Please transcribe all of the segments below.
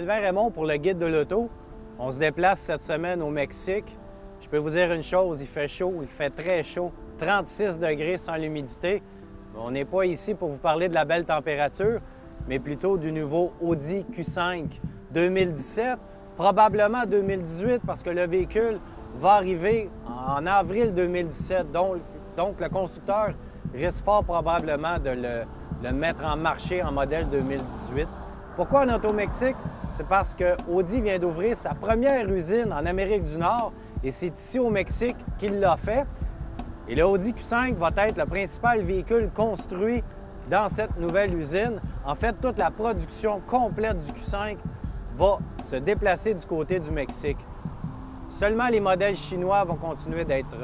Sylvain Raymond pour le Guide de l'auto. On se déplace cette semaine au Mexique. Je peux vous dire une chose, il fait chaud, il fait très chaud, 36 degrés sans l'humidité. On n'est pas ici pour vous parler de la belle température, mais plutôt du nouveau Audi Q5 2017, probablement 2018 parce que le véhicule va arriver en avril 2017. Donc le constructeur risque fort probablement de le mettre en marché en modèle 2018. Pourquoi on est au Mexique? C'est parce que Audi vient d'ouvrir sa première usine en Amérique du Nord et c'est ici au Mexique qu'il l'a fait. Et le Audi Q5 va être le principal véhicule construit dans cette nouvelle usine. En fait, toute la production complète du Q5 va se déplacer du côté du Mexique. Seulement les modèles chinois vont continuer d'être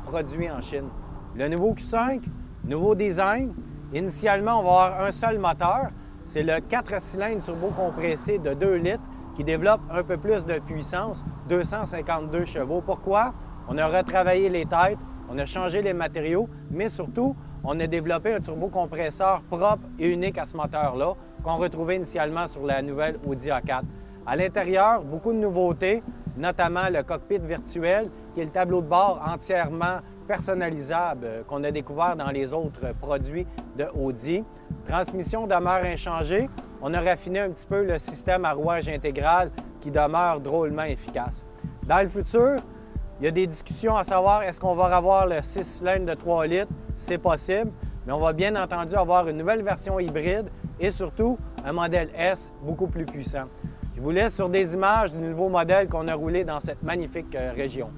produits en Chine. Le nouveau Q5, nouveau design. Initialement, on va avoir un seul moteur. C'est le 4 cylindres turbo-compressé de 2 litres qui développe un peu plus de puissance, 252 chevaux. Pourquoi? On a retravaillé les têtes, on a changé les matériaux, mais surtout, on a développé un turbocompresseur propre et unique à ce moteur-là qu'on retrouvait initialement sur la nouvelle Audi A4. À l'intérieur, beaucoup de nouveautés, notamment le cockpit virtuel, qui est le tableau de bord entièrement personnalisable qu'on a découvert dans les autres produits de Audi. Transmission demeure inchangée. On a raffiné un petit peu le système à rouage intégral qui demeure drôlement efficace. Dans le futur, il y a des discussions à savoir est-ce qu'on va avoir le 6 cylindres de 3 litres? C'est possible, mais on va bien entendu avoir une nouvelle version hybride et surtout un modèle S beaucoup plus puissant. Je vous laisse sur des images du nouveau modèle qu'on a roulé dans cette magnifique région.